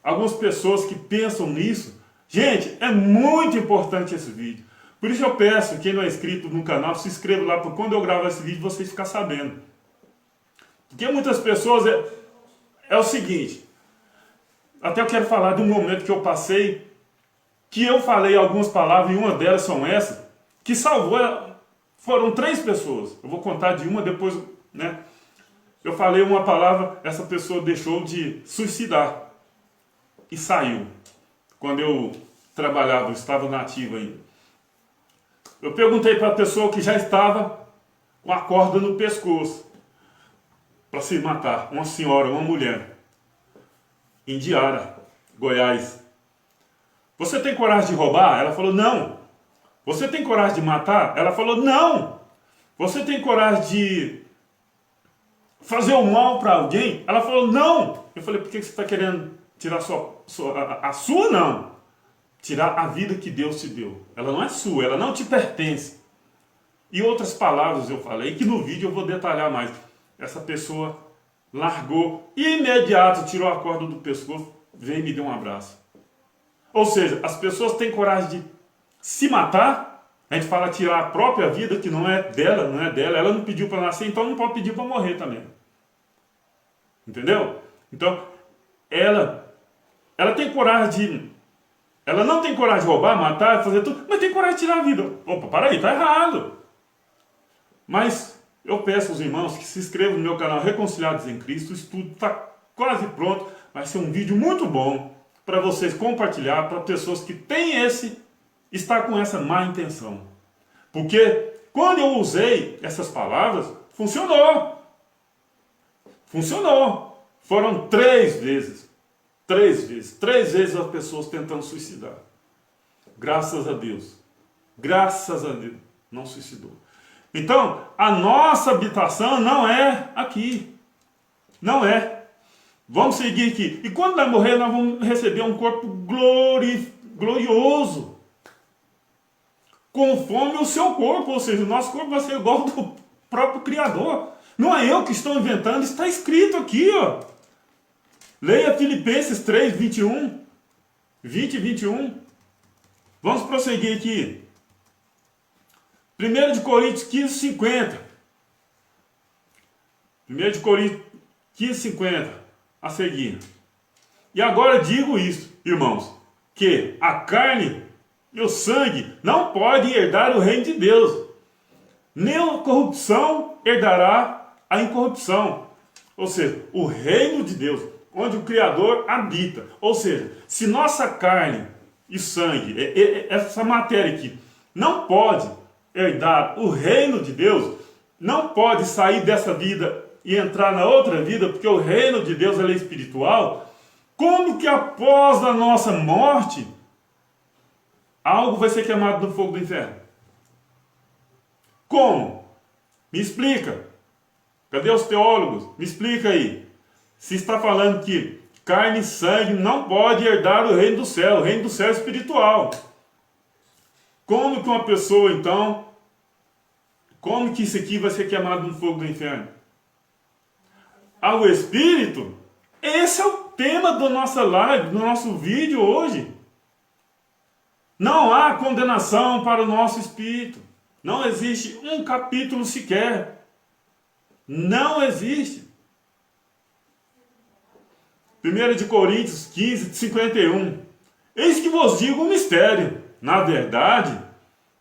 Algumas pessoas que pensam nisso. Gente, é muito importante esse vídeo. Por isso eu peço, quem não é inscrito no canal, se inscreva lá, para quando eu gravar esse vídeo vocês ficarem sabendo. Porque muitas pessoas é o seguinte, até eu quero falar de um momento que eu passei, que eu falei algumas palavras, e uma delas são essas, que salvou, foram 3 pessoas. Eu vou contar de uma depois, né? Eu falei uma palavra, essa pessoa deixou de suicidar e saiu. Quando eu trabalhava, eu estava na ativa ainda. Eu perguntei para a pessoa que já estava com a corda no pescoço para se matar, uma senhora, uma mulher, em Diara, Goiás. Você tem coragem de roubar? Ela falou, não. Você tem coragem de matar? Ela falou, não. Você tem coragem de fazer o mal para alguém? Ela falou, não. Eu falei, por que você está querendo tirar a sua não? Tirar a vida que Deus te deu. Ela não é sua, ela não te pertence. E outras palavras eu falei, que no vídeo eu vou detalhar mais. Essa pessoa largou, imediato, tirou a corda do pescoço, veio e me deu um abraço. Ou seja, as pessoas têm coragem de se matar, a gente fala tirar a própria vida, que não é dela, ela não pediu para nascer, então não pode pedir para morrer também. Entendeu? Então, ela tem coragem de... Ela não tem coragem de roubar, matar, fazer tudo, mas tem coragem de tirar a vida. Opa, para aí, tá errado. Mas eu peço aos irmãos que se inscrevam no meu canal Reconciliados em Cristo. O estudo está quase pronto. Vai ser um vídeo muito bom para vocês compartilhar para pessoas que têm está com essa má intenção. Porque quando eu usei essas palavras, funcionou. Funcionou. Foram 3 vezes. 3 vezes. 3 vezes as pessoas tentando suicidar. Graças a Deus. Graças a Deus. Não suicidou. Então, a nossa habitação não é aqui. Não é. Vamos seguir aqui. E quando nós morrer, nós vamos receber um corpo glorioso. Conforme o seu corpo. Ou seja, o nosso corpo vai ser igual ao do próprio Criador. Não é eu que estou inventando. Está escrito aqui, ó. Leia Filipenses 3, 21. 20 e 21. Vamos prosseguir aqui. 1 de Coríntios 15, 50. 1 de Coríntios 15, 50. A seguir. E agora digo isso, irmãos, que a carne e o sangue não podem herdar o reino de Deus. Nem a corrupção herdará a incorrupção. Ou seja, o reino de Deus, onde o Criador habita. Ou seja, se nossa carne e sangue, essa matéria aqui, não pode herdar o reino de Deus, não pode sair dessa vida e entrar na outra vida, porque o reino de Deus é espiritual, como que após a nossa morte, algo vai ser queimado no fogo do inferno? Como? Me explica. Cadê os teólogos? Me explica aí. Se está falando que carne e sangue não pode herdar o reino do céu é espiritual. Como que uma pessoa, então, como que isso aqui vai ser queimado no fogo do inferno? Ao Espírito? Esse é o tema da nossa live, do nosso vídeo hoje. Não há condenação para o nosso espírito. Não existe um capítulo sequer. Não existe. 1 de Coríntios 15, 51. Eis que vos digo um mistério. Na verdade,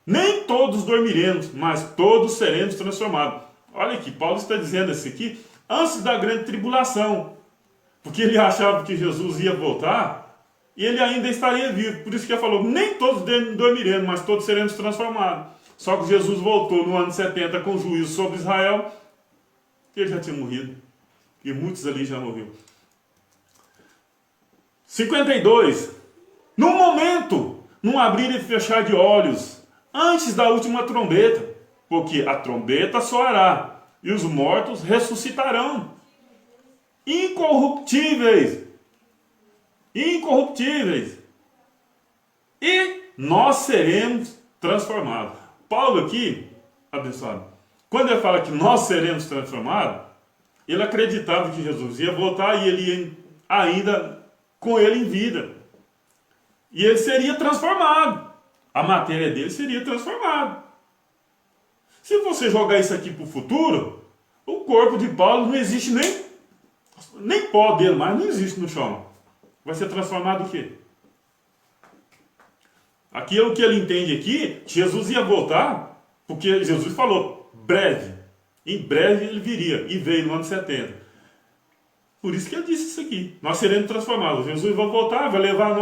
nem todos dormiremos, mas todos seremos transformados. Olha aqui, Paulo está dizendo isso aqui antes da grande tribulação. Porque ele achava que Jesus ia voltar e ele ainda estaria vivo. Por isso que ele falou, nem todos dormiremos, mas todos seremos transformados. Só que Jesus voltou no ano 70 com juízo sobre Israel, que ele já tinha morrido. E muitos ali já morreram. 52. No momento, num abrir e fechar de olhos, antes da última trombeta, porque a trombeta soará, e os mortos ressuscitarão, incorruptíveis, incorruptíveis, e nós seremos transformados. Paulo aqui, abençoado, quando ele fala que nós seremos transformados, ele acreditava que Jesus ia voltar e ele ia ainda com ele em vida. E ele seria transformado. A matéria dele seria transformada. Se você jogar isso aqui para o futuro, o corpo de Paulo não existe nem pó dele mais, não existe no chão. Vai ser transformado o quê? Aqui é o que ele entende aqui, Jesus ia voltar, porque Jesus falou, breve. Em breve ele viria, e veio no ano 70. Por isso que ele disse isso aqui. Nós seremos transformados. Jesus vai voltar, vai levar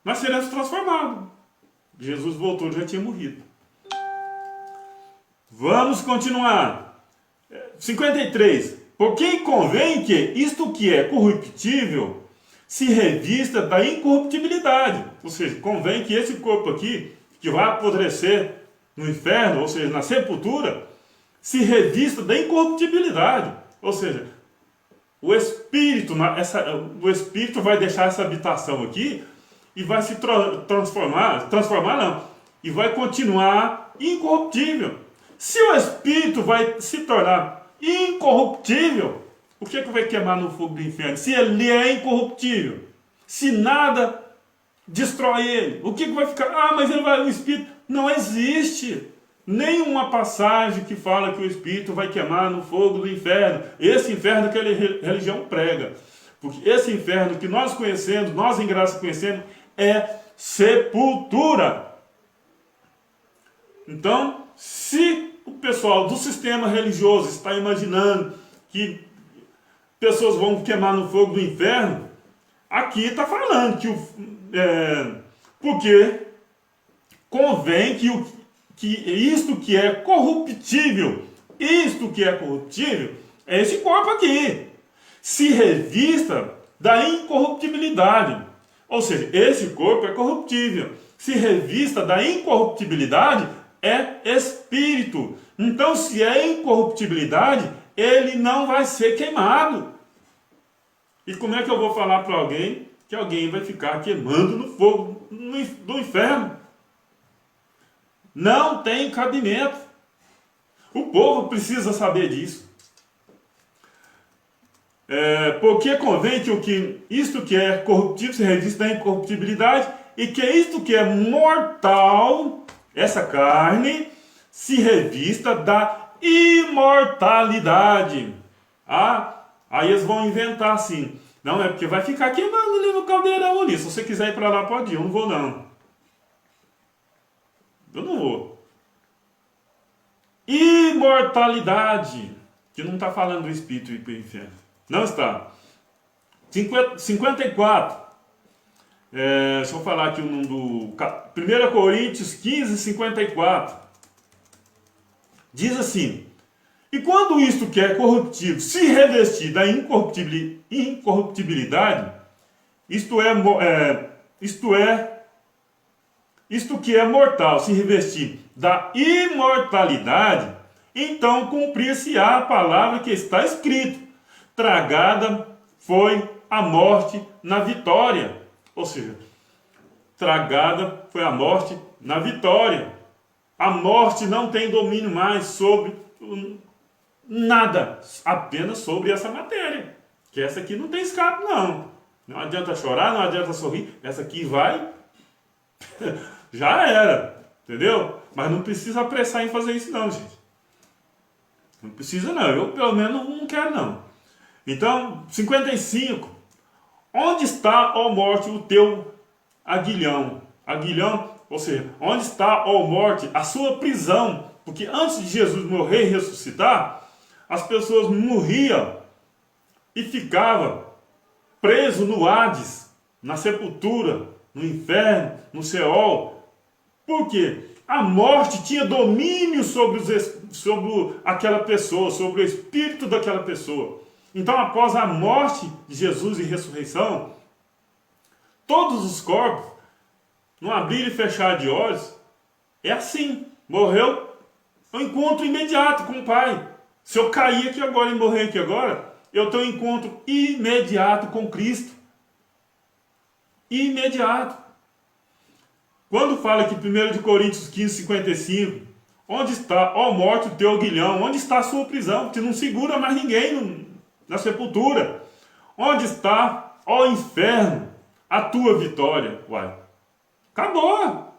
nós seremos transformados. Jesus voltou, já tinha morrido. Vamos continuar. 53. Porque convém que isto que é corruptível se revista da incorruptibilidade. Ou seja, convém que esse corpo aqui, que vai apodrecer no inferno, ou seja, na sepultura, se revista da incorruptibilidade. Ou seja, o Espírito vai deixar essa habitação aqui e vai se transformar não, e vai continuar incorruptível. Se o Espírito vai se tornar incorruptível, o que vai queimar no fogo do inferno? Se ele é incorruptível, se nada destrói ele, o que vai ficar? Mas o Espírito não existe. Nenhuma passagem que fala que o Espírito vai queimar no fogo do inferno. Esse inferno que a religião prega. Porque esse inferno que nós conhecemos, nós em graça conhecemos, é sepultura. Então, se o pessoal do sistema religioso está imaginando que pessoas vão queimar no fogo do inferno, aqui está falando que porque convém que isto que é corruptível, é esse corpo aqui, se revista da incorruptibilidade. Ou seja, esse corpo é corruptível, se revista da incorruptibilidade é espírito. Então, se é incorruptibilidade, ele não vai ser queimado. E como é que eu vou falar para alguém que alguém vai ficar queimando no fogo do inferno? Não tem cabimento. O povo precisa saber disso. Porque convém que isto que é corruptível se revista da incorruptibilidade, e que isto que é mortal, essa carne, se revista da imortalidade. Aí eles vão inventar assim. Não, é porque vai ficar queimando ali no caldeirão ali. Se você quiser ir para lá, pode ir. Eu não vou, não. Eu não vou. Imortalidade. Que não está falando do espírito ir para o inferno. Não está. 54. Deixa eu falar aqui o nome do 1 Coríntios 15, 54. Diz assim: e quando isto que é corruptível se revestir da incorruptibilidade, isto que é mortal se revestir da imortalidade, então cumprir-se-á a palavra que está escrito: tragada foi a morte na vitória. Ou seja, tragada foi a morte na vitória. A morte não tem domínio mais sobre nada, apenas sobre essa matéria. Que essa aqui não tem escape, não. Não adianta chorar, não adianta sorrir. Essa aqui vai, já era, entendeu? Mas não precisa apressar em fazer isso não, gente. Não precisa não, eu pelo menos não quero não. Então, 55. Onde está, ó morte, o teu aguilhão? Aguilhão, ou seja, onde está, ó morte, a sua prisão? Porque antes de Jesus morrer e ressuscitar, as pessoas morriam e ficavam presos no Hades, na sepultura, no inferno, no Seol. Por quê? A morte tinha domínio sobre aquela pessoa, sobre o espírito daquela pessoa. Então, após a morte de Jesus e ressurreição, todos os corpos, no abrir e fechar de olhos, é assim. Morreu, é um encontro imediato com o Pai. Se eu cair aqui agora e morrer aqui agora, eu tenho um encontro imediato com Cristo. Imediato. Quando fala aqui 1 Coríntios 15, 55, onde está, ó morte, o teu aguilhão? Onde está a sua prisão? Porque não segura mais ninguém na sepultura. Onde está, ó inferno, a tua vitória? Uai, acabou.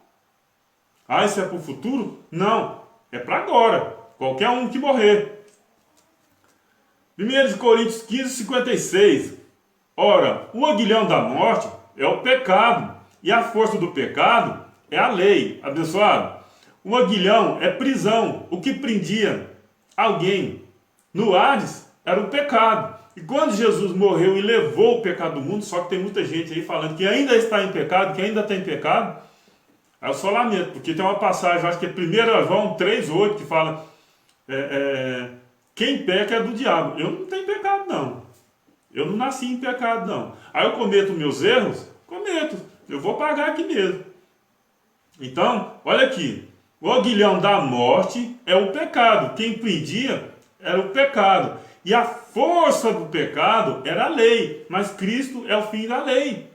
Ah, isso é para o futuro? Não, é para agora. Qualquer um que morrer. 1 Coríntios 15, 56. Ora, o aguilhão da morte é o pecado, e a força do pecado é a lei. Abençoado? O aguilhão é prisão. O que prendia alguém no Hades era o pecado. E quando Jesus morreu e levou o pecado do mundo, só que tem muita gente aí falando que ainda está em pecado, que ainda tem pecado, aí eu só lamento, porque tem uma passagem, acho que é 1 João 3,8, que fala, quem peca é do diabo. Eu não tenho pecado, não. Eu não nasci em pecado, não. Aí eu cometo meus erros? Cometo. Eu vou pagar aqui mesmo. Então, olha aqui. O aguilhão da morte é o pecado. Quem prendia era o pecado. E a força do pecado era a lei. Mas Cristo é o fim da lei.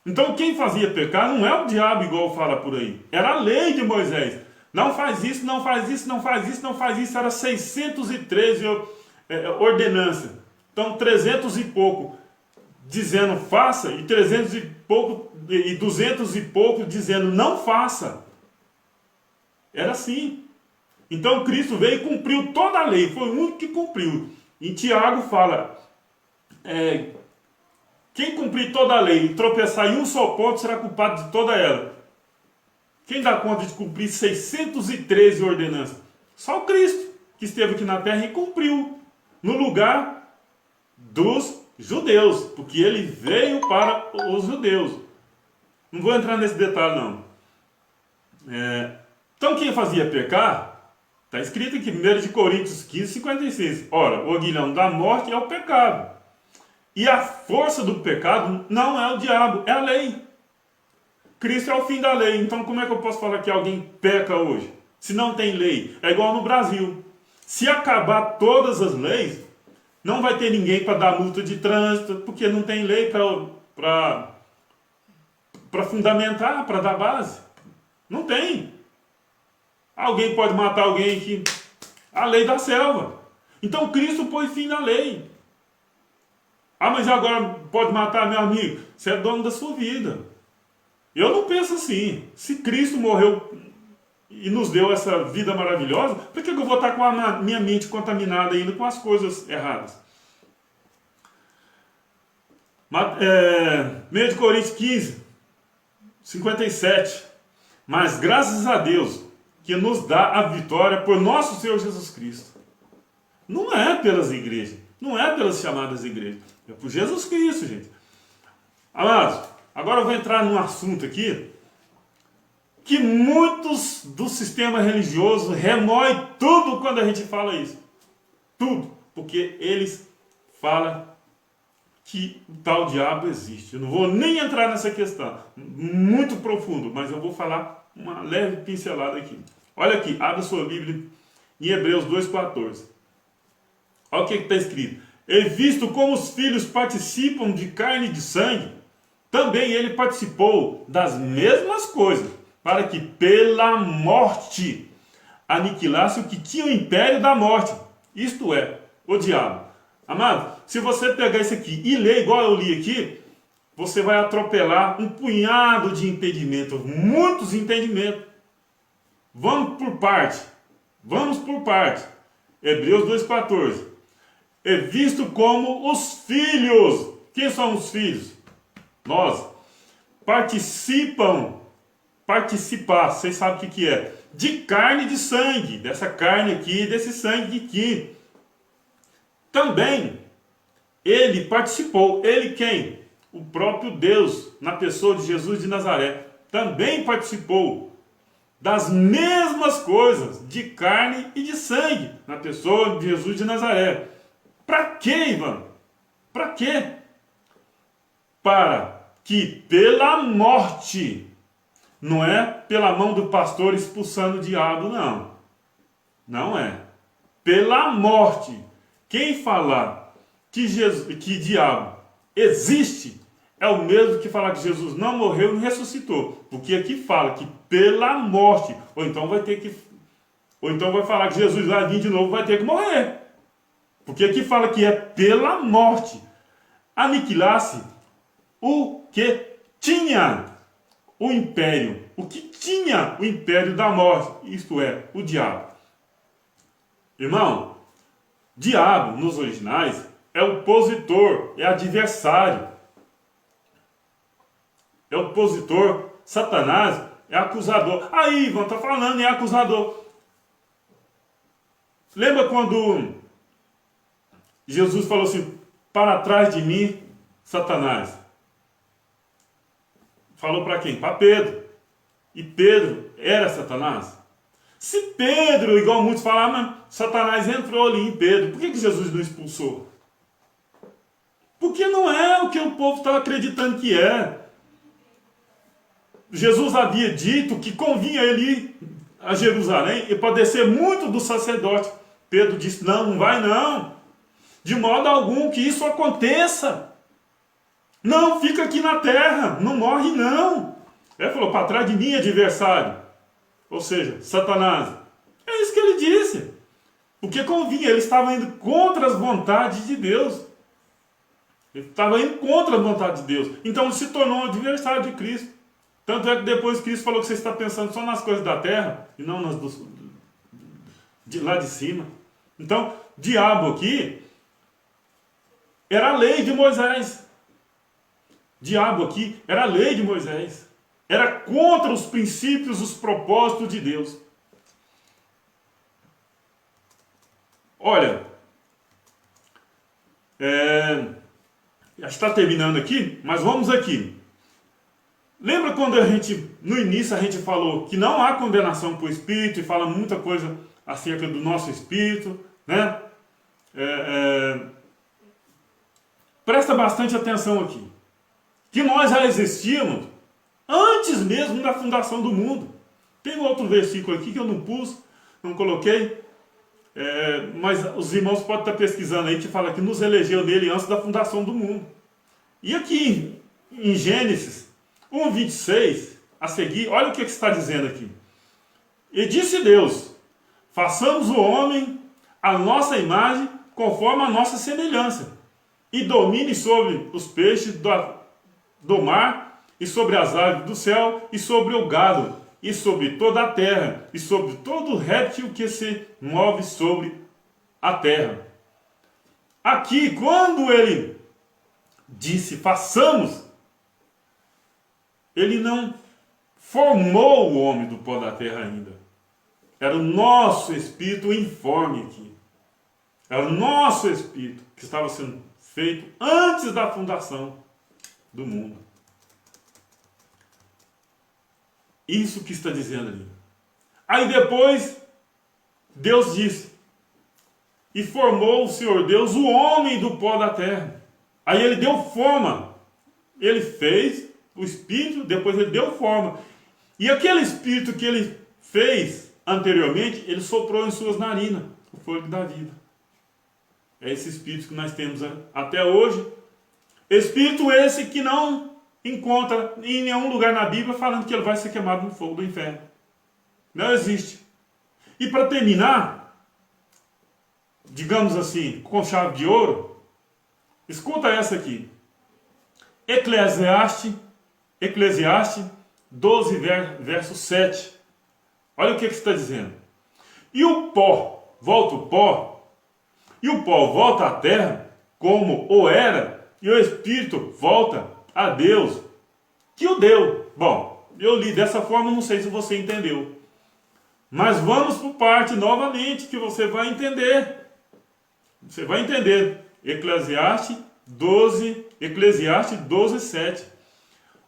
Então quem fazia pecar não é o diabo, igual fala por aí. Era a lei de Moisés. Não faz isso, não faz isso, não faz isso, não faz isso. Era 613 ordenanças. Então 300 e pouco dizendo faça, e 300 e pouco, e 200 e pouco dizendo não faça. Era assim. Então Cristo veio e cumpriu toda a lei, foi o único que cumpriu. Em Tiago fala, quem cumprir toda a lei e tropeçar em um só ponto será culpado de toda ela. Quem dá conta de cumprir 613 ordenanças? Só o Cristo, que esteve aqui na terra e cumpriu, no lugar dos judeus, porque ele veio para os judeus. Não vou entrar nesse detalhe, não. Então, quem fazia pecar, está escrito aqui, 1 Coríntios 15, 56. Ora, o aguilhão da morte é o pecado. E a força do pecado não é o diabo, é a lei. Cristo é o fim da lei. Então, como é que eu posso falar que alguém peca hoje? Se não tem lei. É igual no Brasil. Se acabar todas as leis, não vai ter ninguém para dar multa de trânsito, porque não tem lei para fundamentar, para dar base. Não tem. Alguém pode matar alguém que... A lei da selva. Então Cristo pôs fim na lei. Ah, mas agora pode matar meu amigo? Você é dono da sua vida. Eu não penso assim. Se Cristo morreu e nos deu essa vida maravilhosa, por que eu vou estar com a minha mente contaminada ainda com as coisas erradas? 1 Coríntios 15, 57. Mas graças a Deus que nos dá a vitória por nosso Senhor Jesus Cristo. Não é pelas igrejas, não é pelas chamadas igrejas, é por Jesus Cristo, gente. Amados, agora eu vou entrar num assunto aqui que muitos do sistema religioso remoem tudo quando a gente fala isso. Tudo, porque eles falam que o tal diabo existe. Eu não vou nem entrar nessa questão, muito profundo, mas eu vou falar uma leve pincelada aqui. Olha aqui, abre sua Bíblia em Hebreus 2,14. Olha o que está escrito. E visto como os filhos participam de carne e de sangue, também ele participou das mesmas coisas, para que pela morte aniquilasse o que tinha o império da morte, isto é, o diabo. Amado, se você pegar isso aqui e ler igual eu li aqui, você vai atropelar um punhado de impedimentos, muitos impedimentos. Vamos por parte. Vamos por parte. Hebreus 2,14. É visto como os filhos. Quem são os filhos? Nós. Participar, vocês sabem o que é. De carne e de sangue. Dessa carne aqui, desse sangue aqui. Também, ele participou. Ele quem? O próprio Deus, na pessoa de Jesus de Nazaré. Também participou das mesmas coisas, de carne e de sangue, na pessoa de Jesus de Nazaré. Para quê, Ivan? Para quê? Para que pela morte, não é pela mão do pastor expulsando o diabo, não. Não é. Pela morte. Quem falar que diabo existe, é o mesmo que falar que Jesus não morreu e não ressuscitou. Porque aqui fala que pela morte, ou então vai falar que Jesus vai vir de novo, vai ter que morrer. Porque aqui fala que é pela morte. Aniquilasse o que tinha o império. O que tinha o império da morte. Isto é, o diabo. Irmão, diabo nos originais é opositor, é adversário. É opositor. Satanás é acusador. Aí, Ivan, está falando em acusador. Lembra quando Jesus falou assim, para trás de mim, Satanás? Falou para quem? Para Pedro. E Pedro era Satanás? Se Pedro, igual muitos falavam, Satanás entrou ali em Pedro, por que Jesus não expulsou? Porque não é o que o povo estava acreditando que é. Jesus havia dito que convinha ele ir a Jerusalém e padecer muito do sacerdote. Pedro disse, não vai não. De modo algum que isso aconteça. Não, fica aqui na terra, não morre não. Ele falou, para trás de mim, adversário. Ou seja, Satanás. É isso que ele disse. Porque convinha, ele estava indo contra as vontades de Deus. Ele estava indo contra a vontade de Deus. Então ele se tornou um adversário de Cristo. Tanto é que depois Cristo falou que você está pensando só nas coisas da terra e não nas de lá de cima. Então, diabo aqui era a lei de Moisés. Diabo aqui era a lei de Moisés. Era contra os princípios, os propósitos de Deus. Olha, já está terminando aqui, mas vamos aqui. Lembra quando no início a gente falou que não há condenação para o espírito e fala muita coisa acerca do nosso espírito, né? Presta bastante atenção aqui. Que nós já existíamos antes mesmo da fundação do mundo. Tem outro versículo aqui que eu não pus, não coloquei, mas os irmãos podem estar pesquisando aí, que fala que nos elegeu nele antes da fundação do mundo. E aqui em Gênesis 1:26, a seguir, olha o que está dizendo aqui. E disse Deus, façamos o homem a nossa imagem, conforme a nossa semelhança, e domine sobre os peixes do mar, e sobre as aves do céu, e sobre o gado, e sobre toda a terra, e sobre todo réptil que se move sobre a terra. Aqui, quando ele disse façamos, ele não formou o homem do pó da terra ainda. Era o nosso espírito informe aqui. Era o nosso espírito que estava sendo feito antes da fundação do mundo. Isso que está dizendo ali. Aí depois, Deus disse, e formou o Senhor Deus o homem do pó da terra. Aí ele deu forma. Ele fez o espírito, depois ele deu forma. E aquele espírito que ele fez anteriormente, ele soprou em suas narinas o fôlego da vida. É esse espírito que nós temos até hoje. Espírito esse que não encontra em nenhum lugar na Bíblia falando que ele vai ser queimado no fogo do inferno. Não existe. E para terminar, digamos assim, com chave de ouro, escuta essa aqui. Eclesiastes 12, verso 7. Olha o que está dizendo. E o pó volta à terra, como o era, e o espírito volta a Deus, que o deu. Bom, eu li dessa forma, não sei se você entendeu. Mas vamos por parte novamente, que você vai entender. Você vai entender. Eclesiastes 12, 7.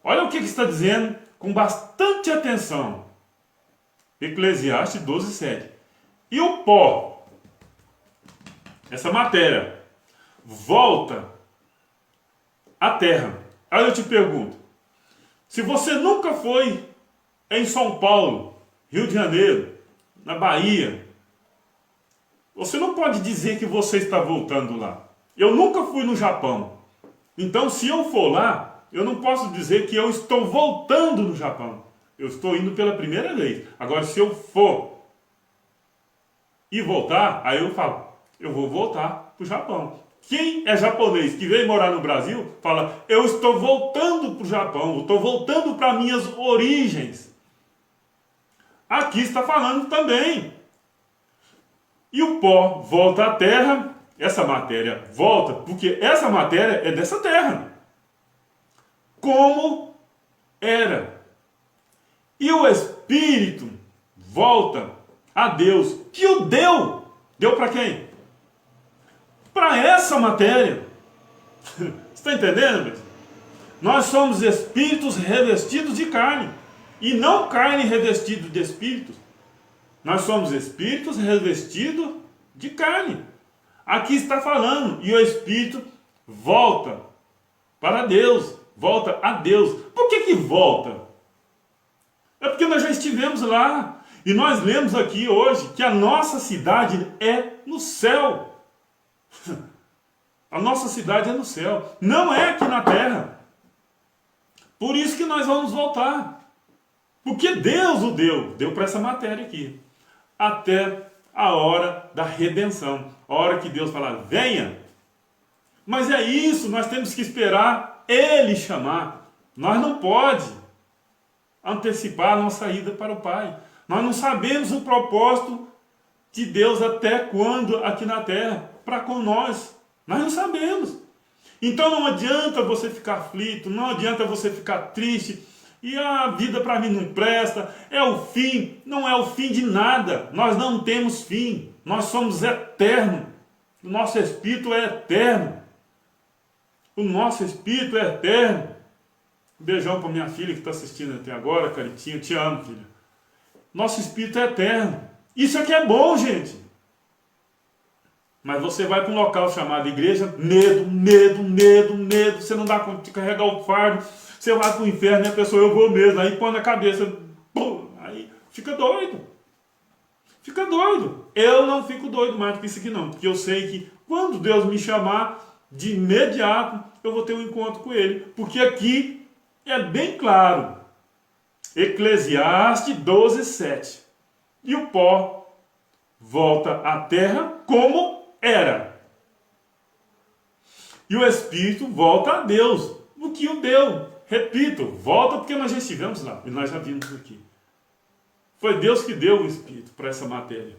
Olha o que está dizendo com bastante atenção. Eclesiastes 12, 7. E o pó, essa matéria, volta à terra. Aí eu te pergunto, se você nunca foi em São Paulo, Rio de Janeiro, na Bahia, você não pode dizer que você está voltando lá. Eu nunca fui no Japão. Então, se eu for lá, eu não posso dizer que eu estou voltando no Japão. Eu estou indo pela primeira vez. Agora, se eu for e voltar, aí eu falo, eu vou voltar para o Japão. Quem é japonês que veio morar no Brasil, fala, eu estou voltando para o Japão, eu estou voltando para minhas origens. Aqui está falando também. E o pó volta à terra, essa matéria volta, porque essa matéria é dessa terra. Como era. E o Espírito volta a Deus, que o deu. Deu para quem? Para essa matéria. Você está entendendo? Nós somos espíritos revestidos de carne. E não carne revestida de espíritos. Nós somos espíritos revestidos de carne. Aqui está falando. E o Espírito volta para Deus. Volta a Deus. Por que volta? É porque nós já estivemos lá. E nós lemos aqui hoje que a nossa cidade é no céu. A nossa cidade é no céu. Não é aqui na terra. Por isso que nós vamos voltar. Porque Deus o deu para essa matéria aqui. Até a hora da redenção. A hora que Deus falar, venha. Mas é isso, nós temos que esperar Ele chamar. Nós não pode antecipar a nossa ida para o Pai. Nós não sabemos o propósito de Deus até quando aqui na terra, para com nós. Nós não sabemos. Então não adianta você ficar aflito, não adianta você ficar triste. E a vida para mim não presta, é o fim. Não é o fim de nada. Nós não temos fim. Nós somos eternos. O nosso espírito é eterno. O nosso espírito é eterno. Um beijão para minha filha que está assistindo até agora, Caritinha. Te amo, filha. Nosso espírito é eterno. Isso aqui é bom, gente. Mas você vai para um local chamado igreja, medo. Você não dá conta de carregar o fardo. Você vai para o inferno e a pessoa, eu vou mesmo. Aí põe na cabeça, pum, aí fica doido. Fica doido. Eu não fico doido mais do que isso aqui não. Porque eu sei que quando Deus me chamar, de imediato eu vou ter um encontro com Ele. Porque aqui é bem claro. Eclesiastes 12, 7. E o pó volta à terra como era. E o Espírito volta a Deus, o que o deu. Repito, volta porque nós já estivemos lá e nós já vimos aqui. Foi Deus que deu o Espírito para essa matéria.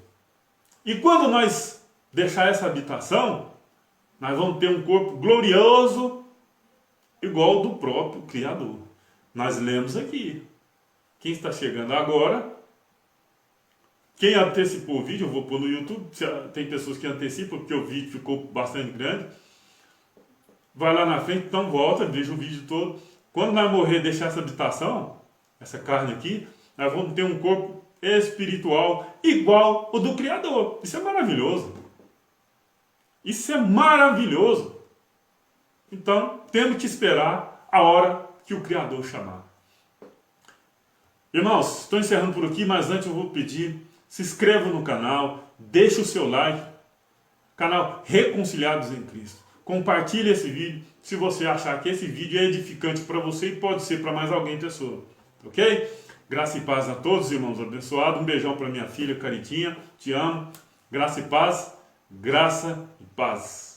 E quando nós deixar essa habitação, nós vamos ter um corpo glorioso, igual ao do próprio Criador. Nós lemos aqui. Quem está chegando agora, quem antecipou o vídeo, eu vou pôr no YouTube, tem pessoas que antecipam, porque o vídeo ficou bastante grande. Vai lá na frente, então volta, veja o vídeo todo. Quando nós morrer, deixar essa habitação, essa carne aqui, nós vamos ter um corpo espiritual igual ao do Criador. Isso é maravilhoso. Isso é maravilhoso. Então, temos que esperar a hora que o Criador chamar. Irmãos, estou encerrando por aqui, mas antes eu vou pedir, se inscreva no canal, deixe o seu like. Canal Reconciliados em Cristo. compartilhe esse vídeo se você achar que esse vídeo é edificante para você e pode ser para mais alguém pessoa, ok? Graça e paz a todos, irmãos abençoados. Um beijão para minha filha Caritinha, te amo. Graça e paz, graça e paz.